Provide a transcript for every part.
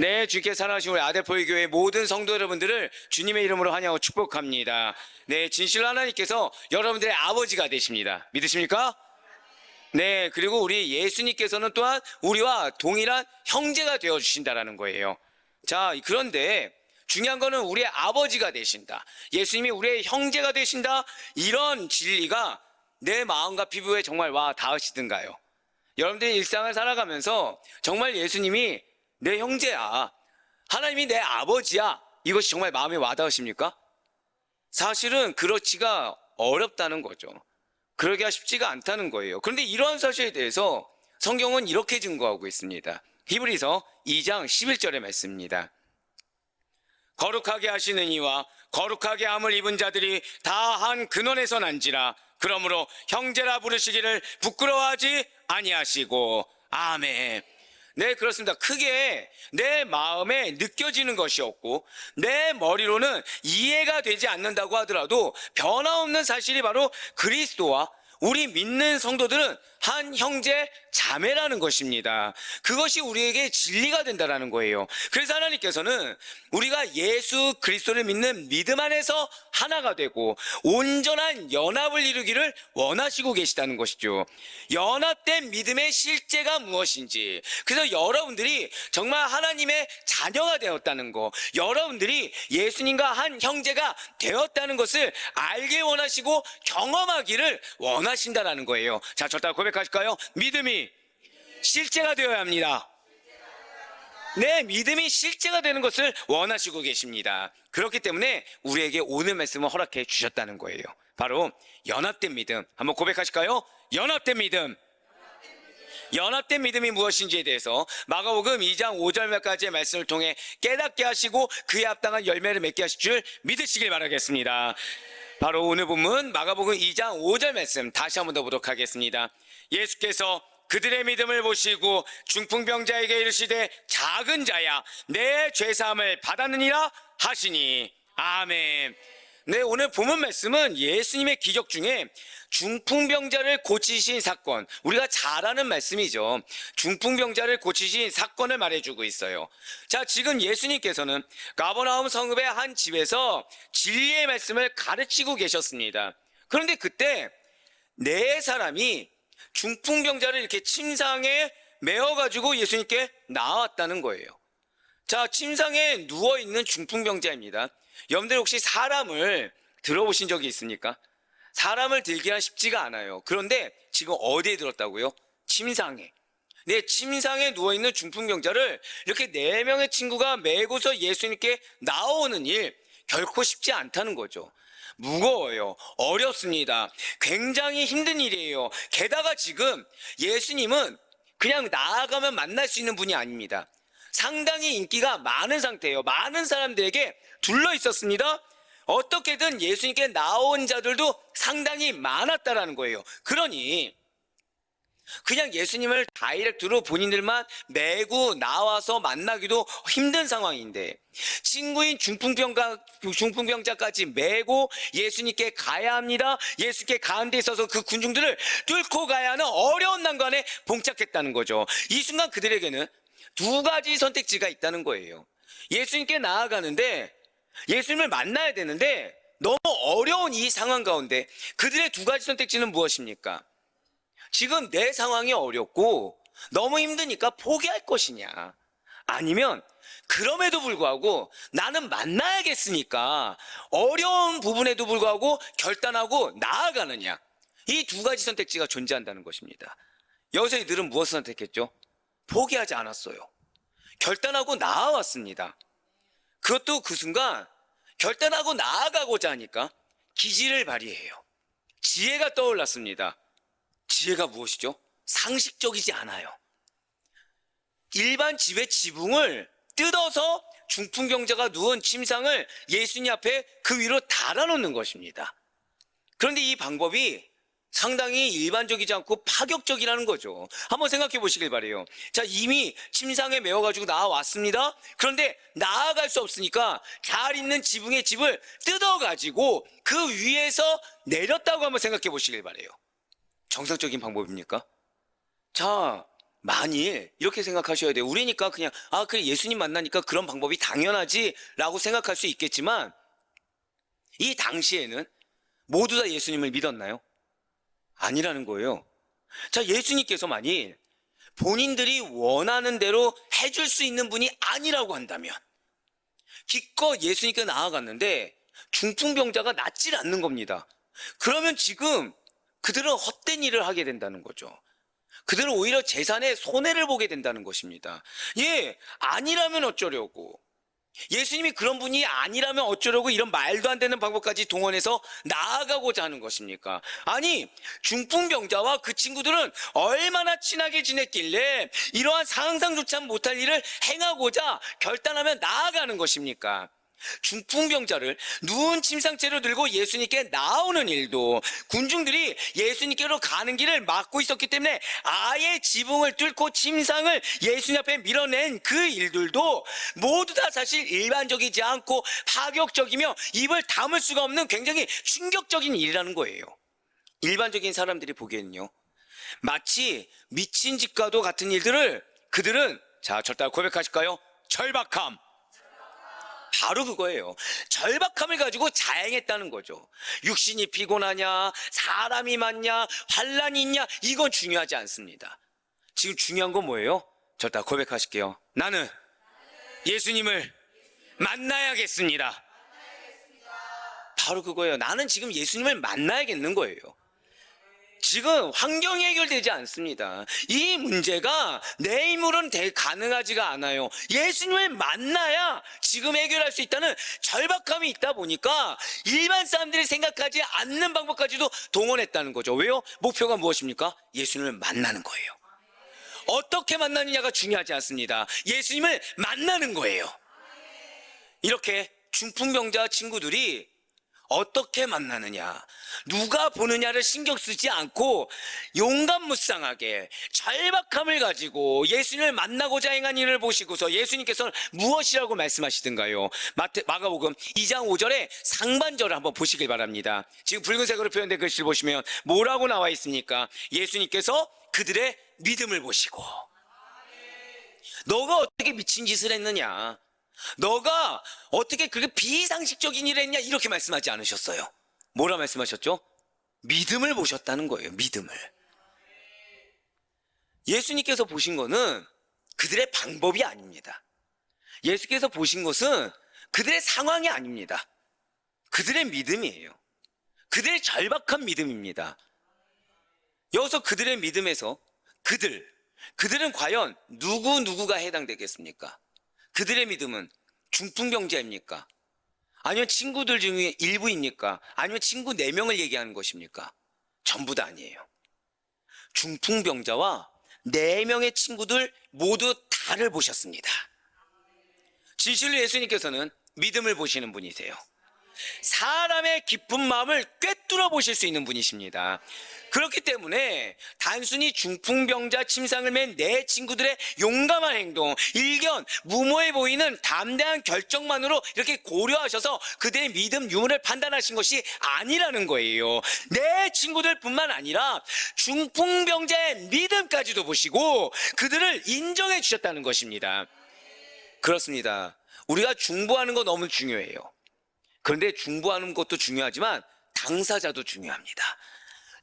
네, 주께 사랑하신 우리 아델포이 교회 모든 성도 여러분들을 주님의 이름으로 환영하고 축복합니다. 네, 진실로 하나님께서 여러분들의 아버지가 되십니다. 믿으십니까? 네, 그리고 우리 예수님께서는 또한 우리와 동일한 형제가 되어주신다라는 거예요. 자, 그런데 중요한 거는 우리의 아버지가 되신다, 예수님이 우리의 형제가 되신다, 이런 진리가 내 마음과 피부에 정말 와 닿으시든가요? 여러분들의 일상을 살아가면서 정말 예수님이 내 형제야, 하나님이 내 아버지야, 이것이 정말 마음에 와닿으십니까? 사실은 그렇지가 어렵다는 거죠. 그러기가 쉽지가 않다는 거예요. 그런데 이러한 사실에 대해서 성경은 이렇게 증거하고 있습니다. 히브리서 2장 11절의 말씀입니다. 거룩하게 하시는 이와 거룩하게 함을 입은 자들이 다 한 근원에서 난지라. 그러므로 형제라 부르시기를 부끄러워하지 아니하시고. 아멘. 네, 그렇습니다. 크게 내 마음에 느껴지는 것이 없고 내 머리로는 이해가 되지 않는다고 하더라도 변화없는 사실이 바로 그리스도와 우리 믿는 성도들은 한 형제 자매라는 것입니다. 그것이 우리에게 진리가 된다는 거예요. 그래서 하나님께서는 우리가 예수 그리스도를 믿는 믿음 안에서 하나가 되고 온전한 연합을 이루기를 원하시고 계시다는 것이죠. 연합된 믿음의 실제가 무엇인지, 그래서 여러분들이 정말 하나님의 자녀가 되었다는 것, 여러분들이 예수님과 한 형제가 되었다는 것을 알게 원하시고 경험하기를 원하신다는 거예요. 자, 저따 고백하실까요? 믿음이 실제가 되어야 합니다. 네, 믿음이 실제가 되는 것을 원하시고 계십니다. 그렇기 때문에 우리에게 오늘 말씀을 허락해 주셨다는 거예요. 바로 연합된 믿음. 한번 고백하실까요? 연합된 믿음. 연합된 믿음이 무엇인지에 대해서 마가복음 2장 5절까지의 말씀을 통해 깨닫게 하시고 그에 합당한 열매를 맺게 하실 줄 믿으시길 바라겠습니다. 바로 오늘 본문 마가복음 2장 5절 말씀 다시 한번 더 보도록 하겠습니다. 예수께서 그들의 믿음을 보시고 중풍병자에게 이르시되 작은 자야 내 죄사함을 받았느니라 하시니. 아멘. 네, 오늘 본문 말씀은 예수님의 기적 중에 중풍병자를 고치신 사건, 우리가 잘 아는 말씀이죠. 중풍병자를 고치신 사건을 말해주고 있어요. 자, 지금 예수님께서는 가버나움 성읍의 한 집에서 진리의 말씀을 가르치고 계셨습니다. 그런데 그때 네 사람이 중풍병자를 이렇게 침상에 메어가지고 예수님께 나왔다는 거예요. 자, 침상에 누워있는 중풍병자입니다. 여러분들 혹시 사람을 들어보신 적이 있습니까? 사람을 들기가 쉽지가 않아요. 그런데 지금 어디에 들었다고요? 침상에. 네, 침상에 누워있는 중풍병자를 이렇게 네 명의 친구가 메고서 예수님께 나오는 일, 결코 쉽지 않다는 거죠. 무거워요. 어렵습니다. 굉장히 힘든 일이에요. 게다가 지금 예수님은 그냥 나아가면 만날 수 있는 분이 아닙니다. 상당히 인기가 많은 상태예요. 많은 사람들에게 둘러 있었습니다. 어떻게든 예수님께 나온 자들도 상당히 많았다라는 거예요. 그러니 그냥 예수님을 다이렉트로 본인들만 메고 나와서 만나기도 힘든 상황인데 친구인 중풍병자까지 메고 예수님께 가야 합니다. 예수님께 가는 데 있어서 그 군중들을 뚫고 가야 하는 어려운 난관에 봉착했다는 거죠. 이 순간 그들에게는 두 가지 선택지가 있다는 거예요. 예수님께 나아가는데 예수님을 만나야 되는데 너무 어려운 이 상황 가운데 그들의 두 가지 선택지는 무엇입니까? 지금 내 상황이 어렵고 너무 힘드니까 포기할 것이냐, 아니면 그럼에도 불구하고 나는 만나야겠으니까 어려운 부분에도 불구하고 결단하고 나아가느냐, 이 두 가지 선택지가 존재한다는 것입니다. 여기서 이들은 무엇을 선택했죠? 포기하지 않았어요. 결단하고 나아왔습니다. 그것도 그 순간 결단하고 나아가고자 하니까 기지를 발휘해요. 지혜가 떠올랐습니다. 지혜가 무엇이죠? 상식적이지 않아요. 일반 집의 지붕을 뜯어서 중풍병자가 누운 침상을 예수님 앞에 그 위로 달아놓는 것입니다. 그런데 이 방법이 상당히 일반적이지 않고 파격적이라는 거죠. 한번 생각해 보시길 바래요. 자, 이미 침상에 메어가지고 나와왔습니다. 그런데 나아갈 수 없으니까 잘 있는 지붕의 집을 뜯어가지고 그 위에서 내렸다고 한번 생각해 보시길 바래요. 정상적인 방법입니까? 자, 만일 이렇게 생각하셔야 돼요. 우리니까 그냥 그래 예수님 만나니까 그런 방법이 당연하지 라고 생각할 수 있겠지만, 이 당시에는 모두 다 예수님을 믿었나요? 아니라는 거예요. 자, 예수님께서 만일 본인들이 원하는 대로 해줄 수 있는 분이 아니라고 한다면, 기껏 예수님께 나아갔는데 중풍병자가 낫질 않는 겁니다. 그러면 지금 그들은 헛된 일을 하게 된다는 거죠. 그들은 오히려 재산에 손해를 보게 된다는 것입니다. 아니라면 어쩌려고, 예수님이 그런 분이 아니라면 어쩌려고 이런 말도 안 되는 방법까지 동원해서 나아가고자 하는 것입니까? 아니, 중풍병자와 그 친구들은 얼마나 친하게 지냈길래 이러한 상상조차 못할 일을 행하고자 결단하며 나아가는 것입니까? 중풍병자를 누운 침상째로 들고 예수님께 나오는 일도, 군중들이 예수님께로 가는 길을 막고 있었기 때문에 아예 지붕을 뚫고 침상을 예수님 앞에 밀어낸 그 일들도 모두 다 사실 일반적이지 않고 파격적이며 입을 다물 수가 없는 굉장히 충격적인 일이라는 거예요. 일반적인 사람들이 보기에는요, 마치 미친 집과도 같은 일들을 그들은, 자, 절 따라 고백하실까요? 절박함. 바로 그거예요. 절박함을 가지고 자행했다는 거죠. 육신이 피곤하냐, 사람이 많냐, 환란이 있냐, 이건 중요하지 않습니다. 지금 중요한 건 뭐예요? 저 다 고백하실게요. 나는 예수님을 만나야겠습니다. 바로 그거예요. 나는 지금 예수님을 만나야겠는 거예요. 지금 환경이 해결되지 않습니다. 이 문제가 내 힘으로는 가능하지가 않아요. 예수님을 만나야 지금 해결할 수 있다는 절박함이 있다 보니까 일반 사람들이 생각하지 않는 방법까지도 동원했다는 거죠. 왜요? 목표가 무엇입니까? 예수님을 만나는 거예요. 어떻게 만나느냐가 중요하지 않습니다. 예수님을 만나는 거예요. 이렇게 중풍병자 친구들이 어떻게 만나느냐, 누가 보느냐를 신경 쓰지 않고 용감무쌍하게 절박함을 가지고 예수님을 만나고자 행한 일을 보시고서 예수님께서는 무엇이라고 말씀하시던가요? 마가복음 2장 5절의 상반절을 한번 보시길 바랍니다. 지금 붉은색으로 표현된 글씨를 보시면 뭐라고 나와 있습니까? 예수님께서 그들의 믿음을 보시고, 너가 어떻게 미친 짓을 했느냐, 너가 어떻게 그렇게 비상식적인 일을 했냐, 이렇게 말씀하지 않으셨어요. 뭐라 말씀하셨죠? 믿음을 보셨다는 거예요. 믿음을. 예수님께서 보신 거는 그들의 방법이 아닙니다. 예수께서 보신 것은 그들의 상황이 아닙니다. 그들의 믿음이에요. 그들의 절박한 믿음입니다. 여기서 그들의 믿음에서 그들은 과연 누구가 해당되겠습니까? 그들의 믿음은 중풍병자입니까? 아니면 친구들 중에 일부입니까? 아니면 친구 4명을 얘기하는 것입니까? 전부 다 아니에요. 중풍병자와 4명의 친구들 모두 다를 보셨습니다. 진실로 예수님께서는 믿음을 보시는 분이세요. 사람의 깊은 마음을 꿰뚫어 보실 수 있는 분이십니다. 그렇기 때문에 단순히 중풍병자 침상을 맨 내 친구들의 용감한 행동, 일견, 무모해 보이는 담대한 결정만으로 이렇게 고려하셔서 그들의 믿음 유무를 판단하신 것이 아니라는 거예요. 내 친구들뿐만 아니라 중풍병자의 믿음까지도 보시고 그들을 인정해 주셨다는 것입니다. 그렇습니다. 우리가 중보하는 거 너무 중요해요. 그런데 중보하는 것도 중요하지만 당사자도 중요합니다.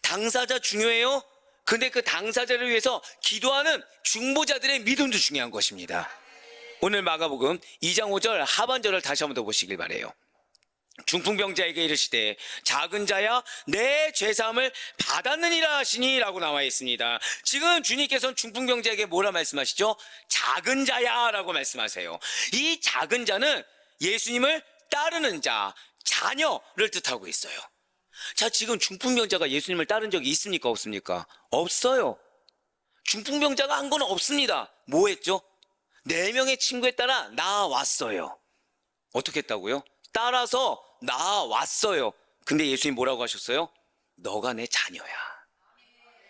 당사자 중요해요. 근데 그 당사자를 위해서 기도하는 중보자들의 믿음도 중요한 것입니다. 오늘 마가복음 2장 5절 하반절을 다시 한번 더 보시길 바라요. 중풍병자에게 이르시되 작은 자야 내 죄사함을 받았느니라 하시니 라고 나와 있습니다. 지금 주님께서는 중풍병자에게 뭐라 말씀하시죠? 작은 자야 라고 말씀하세요. 이 작은 자는 예수님을 따르는 자, 자녀를 뜻하고 있어요. 자, 지금 중풍병자가 예수님을 따른 적이 있습니까? 없습니까? 없어요. 중풍병자가 한 건 없습니다. 뭐 했죠? 4명의 친구에 따라 나왔어요. 어떻게 했다고요? 따라서 나왔어요. 근데 예수님 뭐라고 하셨어요? 너가 내 자녀야.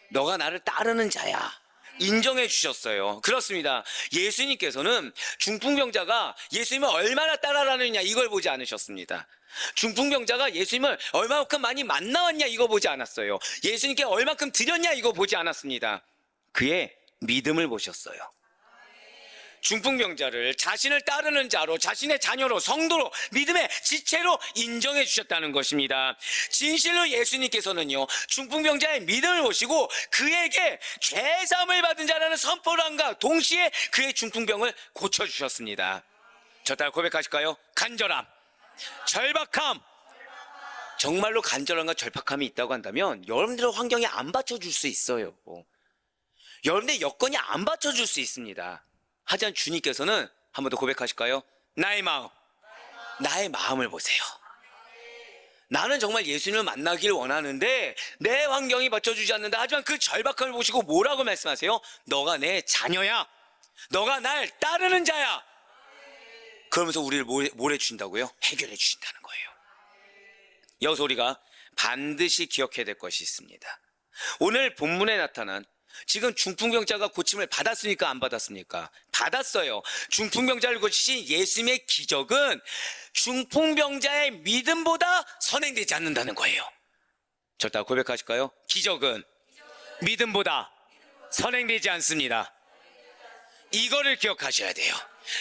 너가 나를 따르는 자야. 인정해 주셨어요. 그렇습니다. 예수님께서는 중풍병자가 예수님을 얼마나 따라가느냐 이걸 보지 않으셨습니다. 중풍병자가 예수님을 얼마만큼 많이 만나왔냐 이거 보지 않았어요. 예수님께 얼마큼 드렸냐 이거 보지 않았습니다. 그의 믿음을 보셨어요. 중풍병자를 자신을 따르는 자로, 자신의 자녀로, 성도로, 믿음의 지체로 인정해 주셨다는 것입니다. 진실로 예수님께서는요, 중풍병자의 믿음을 보시고 그에게 죄사함을 받은 자라는 선포를 한가 동시에 그의 중풍병을 고쳐주셨습니다. 저 따라 고백하실까요? 간절함, 절박함. 정말로 간절함과 절박함이 있다고 한다면 여러분들의 환경이 안 받쳐줄 수 있어요. 여러분들의 여건이 안 받쳐줄 수 있습니다. 하지만 주님께서는 한 번 더 고백하실까요? 나의 마음, 나의 마음을 보세요. 나는 정말 예수님을 만나길 원하는데 내 환경이 받쳐주지 않는다. 하지만 그 절박함을 보시고 뭐라고 말씀하세요? 너가 내 자녀야. 너가 날 따르는 자야. 그러면서 우리를 뭘 해주신다고요? 해결해 주신다는 거예요. 여기서 우리가 반드시 기억해야 될 것이 있습니다. 오늘 본문에 나타난 지금 중풍병자가 고침을 받았습니까? 안 받았습니까? 받았어요. 중풍병자를 고치신 예수님의 기적은 중풍병자의 믿음보다 선행되지 않는다는 거예요. 저 따라 고백하실까요? 기적은 믿음보다 선행되지 않습니다. 이거를 기억하셔야 돼요.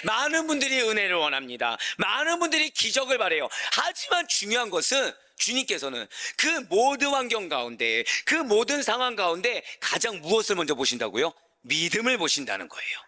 많은 분들이 은혜를 원합니다. 많은 분들이 기적을 바래요. 하지만 중요한 것은 주님께서는 그 모든 환경 가운데, 그 모든 상황 가운데 가장 무엇을 먼저 보신다고요? 믿음을 보신다는 거예요.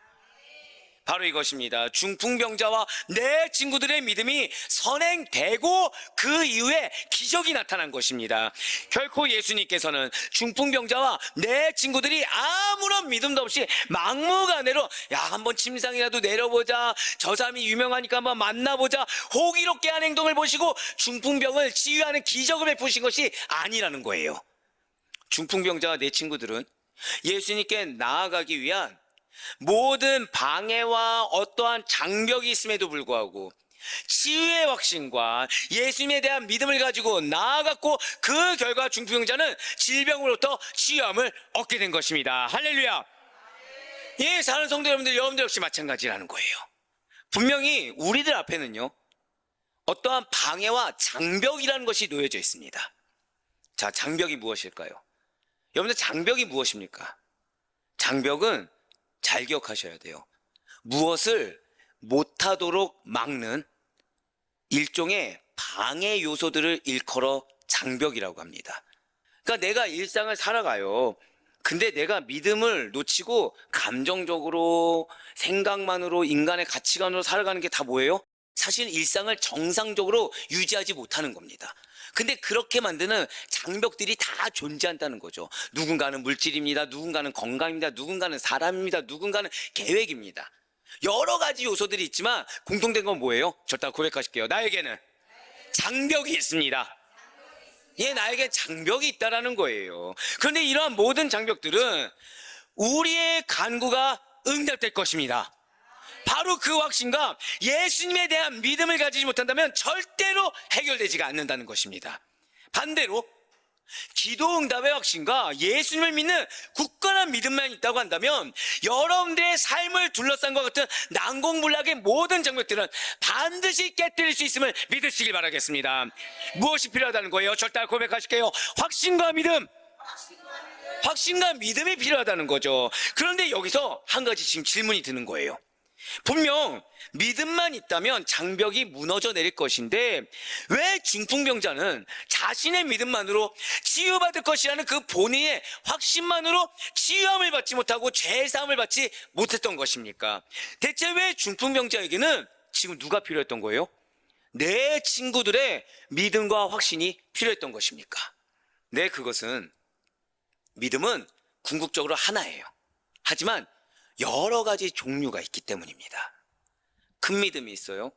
바로 이것입니다. 중풍병자와 내 친구들의 믿음이 선행되고 그 이후에 기적이 나타난 것입니다. 결코 예수님께서는 중풍병자와 내 친구들이 아무런 믿음도 없이 막무가내로 야 한번 침상이라도 내려보자, 저 사람이 유명하니까 한번 만나보자, 호기롭게 한 행동을 보시고 중풍병을 치유하는 기적을 베푸신 것이 아니라는 거예요. 중풍병자와 내 친구들은 예수님께 나아가기 위한 모든 방해와 어떠한 장벽이 있음에도 불구하고 치유의 확신과 예수님에 대한 믿음을 가지고 나아갔고 그 결과 중풍병자는 질병으로부터 치유함을 얻게 된 것입니다. 할렐루야. 예, 사는 성도 여러분들 역시 마찬가지라는 거예요. 분명히 우리들 앞에는요 어떠한 방해와 장벽이라는 것이 놓여져 있습니다. 자, 장벽이 무엇일까요? 여러분들 장벽이 무엇입니까? 장벽은 잘 기억하셔야 돼요. 무엇을 못하도록 막는 일종의 방해 요소들을 일컬어 장벽이라고 합니다. 그러니까 내가 일상을 살아가요. 근데 내가 믿음을 놓치고 감정적으로, 생각만으로, 인간의 가치관으로 살아가는 게 다 뭐예요? 사실 일상을 정상적으로 유지하지 못하는 겁니다. 근데 그렇게 만드는 장벽들이 다 존재한다는 거죠. 누군가는 물질입니다. 누군가는 건강입니다. 누군가는 사람입니다. 누군가는 계획입니다. 여러 가지 요소들이 있지만 공통된 건 뭐예요? 저 따라 고백하실게요. 나에게는 장벽이 있습니다. 예, 나에게 장벽이 있다라는 거예요. 그런데 이러한 모든 장벽들은 우리의 간구가 응답될 것입니다. 바로 그 확신과 예수님에 대한 믿음을 가지지 못한다면 절대로 해결되지가 않는다는 것입니다. 반대로 기도 응답의 확신과 예수님을 믿는 굳건한 믿음만 있다고 한다면 여러분들의 삶을 둘러싼 것 같은 난공불락의 모든 장벽들은 반드시 깨뜨릴 수 있음을 믿으시길 바라겠습니다. 무엇이 필요하다는 거예요? 절대 고백하실게요. 확신과 믿음. 확신과 믿음이 필요하다는 거죠. 그런데 여기서 한 가지 지금 질문이 드는 거예요. 분명 믿음만 있다면 장벽이 무너져 내릴 것인데 왜 중풍병자는 자신의 믿음만으로 치유받을 것이라는 그 본인의 확신만으로 치유함을 받지 못하고 죄사함을 받지 못했던 것입니까? 대체 왜 중풍병자에게는 지금 누가 필요했던 거예요? 내 친구들의 믿음과 확신이 필요했던 것입니까? 네, 그것은 믿음은 궁극적으로 하나예요. 하지만 여러 가지 종류가 있기 때문입니다. 큰 믿음이 있어요.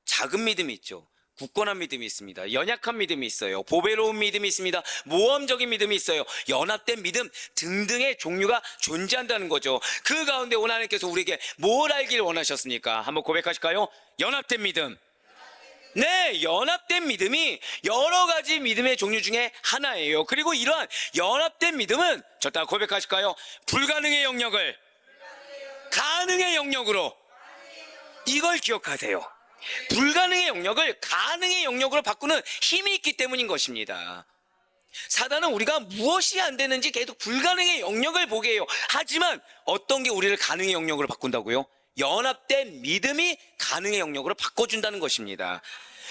작은 믿음이 있죠. 굳건한 믿음이 있습니다. 연약한 믿음이 있어요. 보배로운 믿음이 있습니다. 모험적인 믿음이 있어요. 연합된 믿음 등등의 종류가 존재한다는 거죠. 그 가운데 오늘 하나님께서 우리에게 뭘 알기를 원하셨습니까? 한번 고백하실까요? 연합된 믿음. 네, 연합된 믿음이 여러 가지 믿음의 종류 중에 하나예요. 그리고 이러한 연합된 믿음은 저 따라 고백하실까요? 불가능의 영역을 가능의 영역으로, 이걸 기억하세요. 불가능의 영역을 가능의 영역으로 바꾸는 힘이 있기 때문인 것입니다. 사단은 우리가 무엇이 안 되는지 계속 불가능의 영역을 보게 해요. 하지만 어떤 게 우리를 가능의 영역으로 바꾼다고요? 연합된 믿음이 가능의 영역으로 바꿔준다는 것입니다.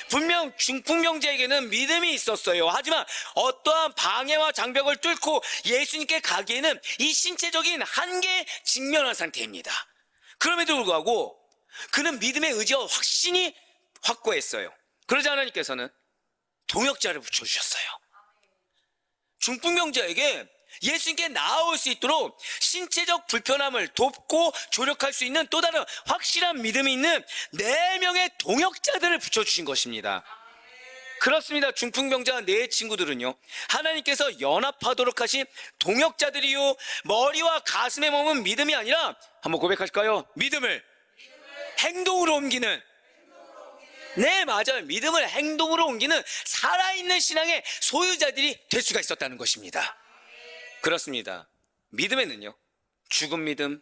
분명 중풍병자에게는 믿음이 있었어요. 하지만 어떠한 방해와 장벽을 뚫고 예수님께 가기에는 이 신체적인 한계에 직면한 상태입니다. 그럼에도 불구하고 그는 믿음의 의지와 확신이 확고했어요. 그러자 하나님께서는 동역자를 붙여주셨어요. 중풍병자에게 예수님께 나아올 수 있도록 신체적 불편함을 돕고 조력할 수 있는 또 다른 확실한 믿음이 있는 4명의 동역자들을 붙여주신 것입니다. 그렇습니다. 중풍병자 4 친구들은요, 하나님께서 연합하도록 하신 동역자들이요, 머리와 가슴에 머문 믿음이 아니라, 한번 고백하실까요? 믿음을 행동으로 옮기는, 네, 맞아요. 믿음을 행동으로 옮기는 살아있는 신앙의 소유자들이 될 수가 있었다는 것입니다. 그렇습니다. 믿음에는요, 죽은 믿음,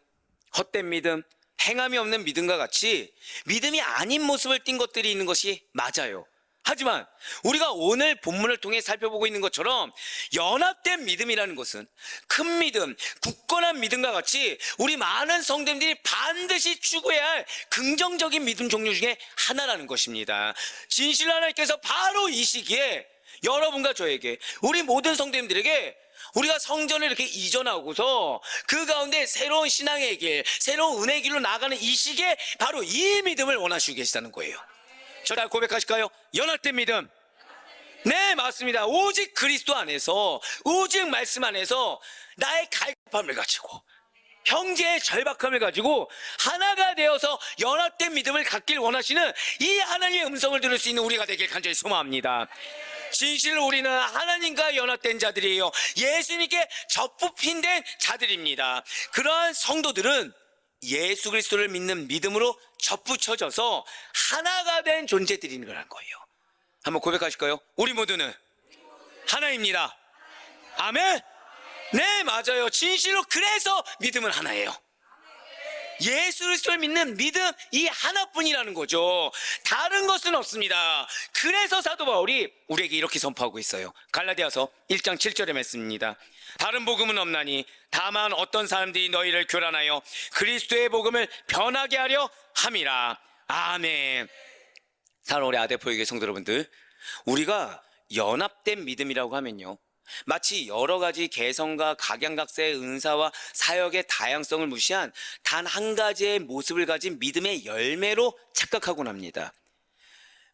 헛된 믿음, 행함이 없는 믿음과 같이 믿음이 아닌 모습을 띈 것들이 있는 것이 맞아요. 하지만 우리가 오늘 본문을 통해 살펴보고 있는 것처럼 연합된 믿음이라는 것은 큰 믿음, 굳건한 믿음과 같이 우리 많은 성도님들이 반드시 추구해야 할 긍정적인 믿음 종류 중에 하나라는 것입니다. 진실 하나님께서 바로 이 시기에 여러분과 저에게, 우리 모든 성도님들에게 우리가 성전을 이렇게 이전하고서 그 가운데 새로운 신앙의 길, 새로운 은혜의 길로 나아가는 이 시기에 바로 이 믿음을 원하시고 계시다는 거예요. 저다 고백하실까요? 연합된 믿음. 네, 맞습니다. 오직 그리스도 안에서, 오직 말씀 안에서 나의 갈급함을 가지고, 형제의 절박함을 가지고 하나가 되어서 연합된 믿음을 갖길 원하시는 이 하나님의 음성을 들을 수 있는 우리가 되길 간절히 소망합니다. 진실로 우리는 하나님과 연합된 자들이에요. 예수님께 접붙힌된 자들입니다. 그러한 성도들은 예수 그리스도를 믿는 믿음으로 접붙여져서 하나가 된 존재들인 거라는 거예요. 한번 고백하실까요? 우리 모두는 하나입니다. 아멘? 네, 맞아요. 진실로 그래서 믿음은 하나예요. 예수 그리스도를 믿는 믿음, 이 하나뿐이라는 거죠. 다른 것은 없습니다. 그래서 사도 바울이 우리에게 이렇게 선포하고 있어요. 갈라디아서 1장 7절의 말씀입니다. 다른 복음은 없나니 다만 어떤 사람들이 너희를 교란하여 그리스도의 복음을 변하게 하려 함이라. 아멘. 사랑하는 우리 아데포유교 성도 여러분들, 우리가 연합된 믿음이라고 하면요, 마치 여러 가지 개성과 각양각색의 은사와 사역의 다양성을 무시한 단 한 가지의 모습을 가진 믿음의 열매로 착각하곤 합니다.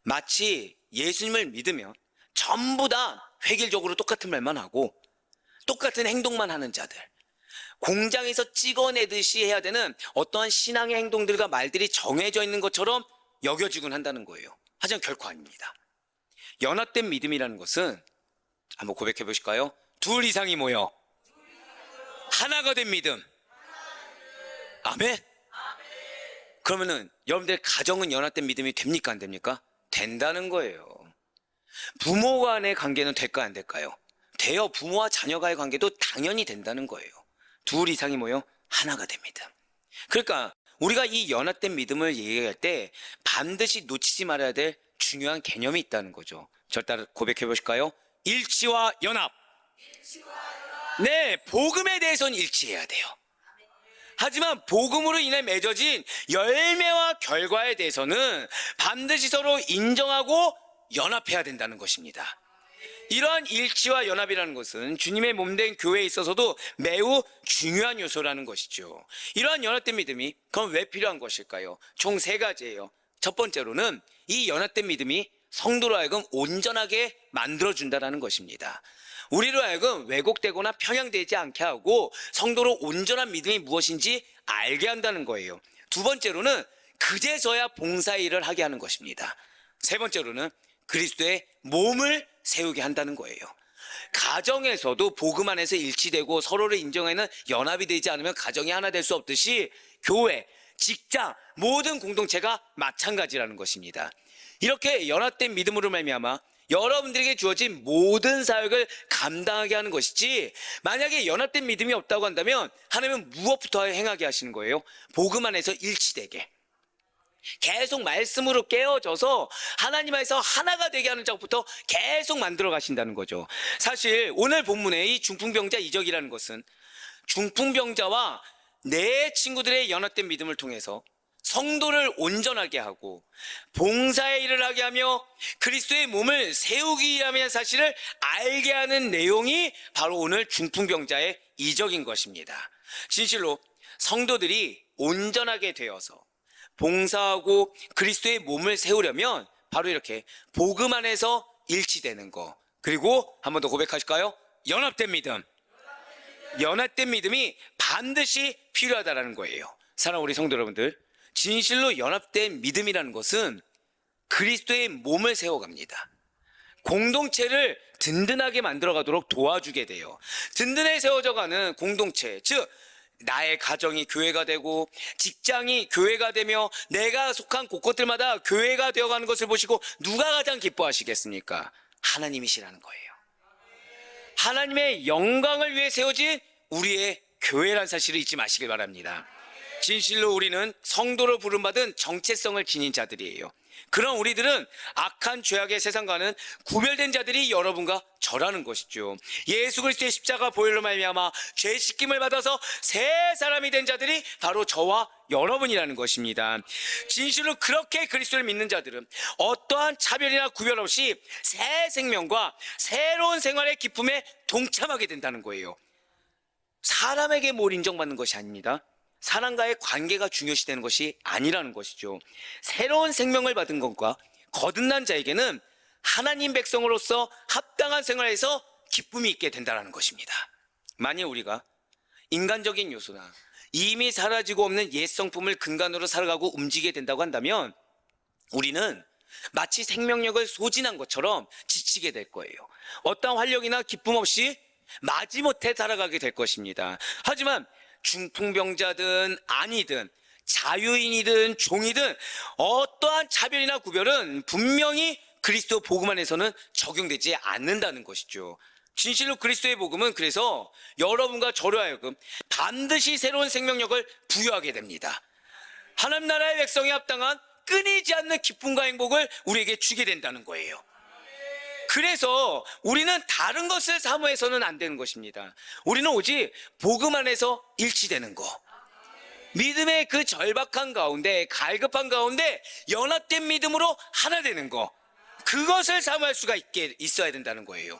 마치 예수님을 믿으면 전부 다 획일적으로 똑같은 말만 하고 똑같은 행동만 하는 자들, 공장에서 찍어내듯이 해야 되는 어떠한 신앙의 행동들과 말들이 정해져 있는 것처럼 여겨지곤 한다는 거예요. 하지만 결코 아닙니다. 연합된 믿음이라는 것은, 한번 고백해 보실까요? 둘 이상이 모여 하나가 된 믿음. 아멘? 그러면은 여러분들 가정은 연합된 믿음이 됩니까, 안 됩니까? 된다는 거예요. 부모 간의 관계는 될까, 안 될까요? 돼요. 부모와 자녀가의 관계도 당연히 된다는 거예요. 둘 이상이 모여 하나가 된 믿음. 그러니까 우리가 이 연합된 믿음을 얘기할 때 반드시 놓치지 말아야 될 중요한 개념이 있다는 거죠. 저를 따라 고백해 보실까요? 일치와 연합. 네, 복음에 대해서는 일치해야 돼요. 하지만 복음으로 인해 맺어진 열매와 결과에 대해서는 반드시 서로 인정하고 연합해야 된다는 것입니다. 이러한 일치와 연합이라는 것은 주님의 몸된 교회에 있어서도 매우 중요한 요소라는 것이죠. 이러한 연합된 믿음이 그럼 왜 필요한 것일까요? 총 3가지예요. 첫 번째로는 이 연합된 믿음이 성도로 하여금 온전하게 만들어준다는 것입니다. 우리로 하여금 왜곡되거나 편향되지 않게 하고 성도로 온전한 믿음이 무엇인지 알게 한다는 거예요. 두 번째로는 그제서야 봉사의 일을 하게 하는 것입니다. 세 번째로는 그리스도의 몸을 세우게 한다는 거예요. 가정에서도 복음 안에서 일치되고 서로를 인정하는 연합이 되지 않으면 가정이 하나 될 수 없듯이 교회, 직장, 모든 공동체가 마찬가지라는 것입니다. 이렇게 연합된 믿음으로 말미암아 여러분들에게 주어진 모든 사역을 감당하게 하는 것이지, 만약에 연합된 믿음이 없다고 한다면 하나님은 무엇부터 행하게 하시는 거예요? 복음 안에서 일치되게, 계속 말씀으로 깨어져서 하나님 안에서 하나가 되게 하는 작업부터 계속 만들어 가신다는 거죠. 사실 오늘 본문의 이 중풍병자 이적이라는 것은 중풍병자와 내 친구들의 연합된 믿음을 통해서 성도를 온전하게 하고 봉사의 일을 하게 하며 그리스도의 몸을 세우기 위함의 사실을 알게 하는 내용이 바로 오늘 중풍병자의 이적인 것입니다. 진실로 성도들이 온전하게 되어서 봉사하고 그리스도의 몸을 세우려면 바로 이렇게 복음 안에서 일치되는 거, 그리고 한 번 더 고백하실까요? 연합된 믿음. 연합된 믿음이 반드시 필요하다는 거예요. 사랑하는 우리 성도 여러분들, 진실로 연합된 믿음이라는 것은 그리스도의 몸을 세워갑니다. 공동체를 든든하게 만들어가도록 도와주게 돼요. 든든하게 세워져가는 공동체, 즉 나의 가정이 교회가 되고 직장이 교회가 되며 내가 속한 곳곳들마다 교회가 되어가는 것을 보시고 누가 가장 기뻐하시겠습니까? 하나님이시라는 거예요. 하나님의 영광을 위해 세워진 우리의 교회란 사실을 잊지 마시길 바랍니다. 진실로 우리는 성도로 부름받은 정체성을 지닌 자들이에요. 그런 우리들은 악한 죄악의 세상과는 구별된 자들이 여러분과 저라는 것이죠. 예수 그리스도의 십자가 보혈로 말미암아 죄 씻김을 받아서 새 사람이 된 자들이 바로 저와 여러분이라는 것입니다. 진실로 그렇게 그리스도를 믿는 자들은 어떠한 차별이나 구별 없이 새 생명과 새로운 생활의 기쁨에 동참하게 된다는 거예요. 사람에게 뭘 인정받는 것이 아닙니다. 사람과의 관계가 중요시되는 것이 아니라는 것이죠. 새로운 생명을 받은 것과 거듭난 자에게는 하나님 백성으로서 합당한 생활에서 기쁨이 있게 된다는 것입니다. 만일 우리가 인간적인 요소나 이미 사라지고 없는 옛 성품을 근간으로 살아가고 움직이게 된다고 한다면 우리는 마치 생명력을 소진한 것처럼 지치게 될 거예요. 어떠한 활력이나 기쁨 없이 마지못해 살아가게 될 것입니다. 하지만 중풍병자든 아니든 자유인이든 종이든 어떠한 차별이나 구별은 분명히 그리스도 복음 안에서는 적용되지 않는다는 것이죠. 진실로 그리스도의 복음은 그래서 여러분과 저로 하여금 반드시 새로운 생명력을 부여하게 됩니다. 하나님 나라의 백성에 합당한 끊이지 않는 기쁨과 행복을 우리에게 주게 된다는 거예요. 그래서 우리는 다른 것을 사모해서는 안 되는 것입니다. 우리는 오직 복음 안에서 일치되는 것, 믿음의 그 절박한 가운데, 갈급한 가운데 연합된 믿음으로 하나 되는 것, 그것을 사모할 수가 있어야 된다는 거예요.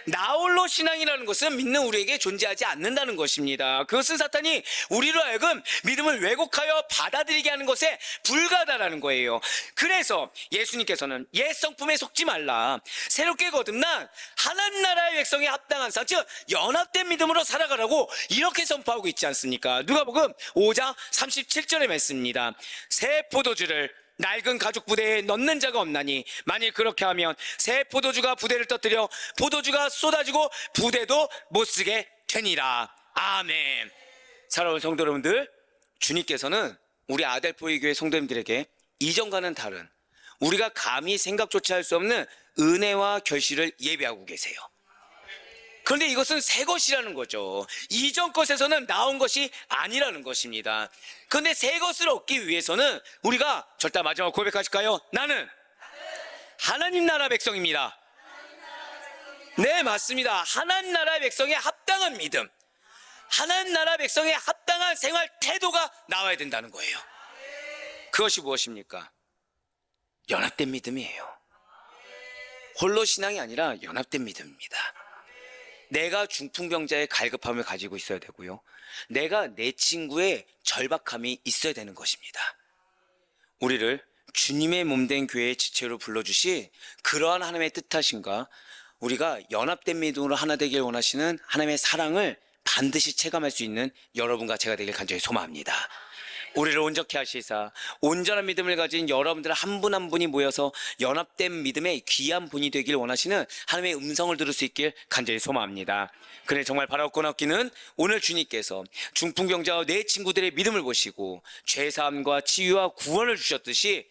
나홀로 신앙이라는 것은 믿는 우리에게 존재하지 않는다는 것입니다. 그것은 사탄이 우리로 하여금 믿음을 왜곡하여 받아들이게 하는 것에 불과하다는 거예요. 그래서 예수님께서는 옛 성품에 속지 말라, 새롭게 거듭난 하나님 나라의 백성에 합당한 상, 즉 연합된 믿음으로 살아가라고 이렇게 선포하고 있지 않습니까? 누가복음 5장 37절의 말씀입니다. 새 포도주를 낡은 가죽 부대에 넣는 자가 없나니 만일 그렇게 하면 새 포도주가 부대를 터뜨려 포도주가 쏟아지고 부대도 못 쓰게 되니라. 아멘. 사랑하는 성도 여러분들, 주님께서는 우리 아델포이 교회 성도님들에게 이전과는 다른, 우리가 감히 생각조차 할 수 없는 은혜와 결실을 예비하고 계세요. 그런데 이것은 새 것이라는 거죠. 이전 것에서는 나온 것이 아니라는 것입니다. 그런데 새 것을 얻기 위해서는 우리가 절대 마지막 고백하실까요? 나는 하나님 나라 백성입니다. 네, 맞습니다. 하나님 나라 백성의 합당한 믿음, 하나님 나라 백성의 합당한 생활 태도가 나와야 된다는 거예요. 그것이 무엇입니까? 연합된 믿음이에요. 홀로 신앙이 아니라 연합된 믿음입니다. 내가 중풍병자의 갈급함을 가지고 있어야 되고요, 내가 내 친구의 절박함이 있어야 되는 것입니다. 우리를 주님의 몸된 교회의 지체로 불러주시 그러한 하나님의 뜻하심과 우리가 연합된 믿음으로 하나 되길 원하시는 하나님의 사랑을 반드시 체감할 수 있는 여러분과 제가 되길 간절히 소망합니다. 우리를 온전케 하시사 온전한 믿음을 가진 여러분들 한 분 한 분이 모여서 연합된 믿음의 귀한 분이 되길 원하시는 하나님의 음성을 들을 수 있길 간절히 소망합니다. 그래, 정말 바라고 넣기는 오늘 주님께서 중풍병자와 내 친구들의 믿음을 보시고 죄사함과 치유와 구원을 주셨듯이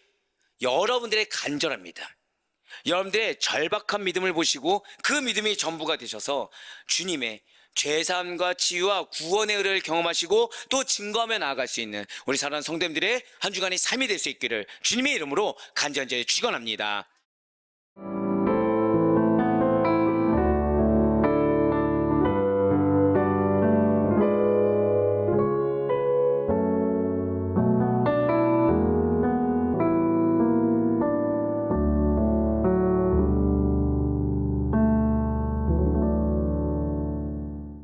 여러분들의 간절한 믿음, 여러분들의 절박한 믿음을 보시고 그 믿음이 전부가 되셔서 주님의 죄사함과 치유와 구원의 은혜를 경험하시고 또 증거하며 나아갈 수 있는 우리 사랑하는 성도님들의 한 주간의 삶이 될 수 있기를 주님의 이름으로 간절히 축원합니다.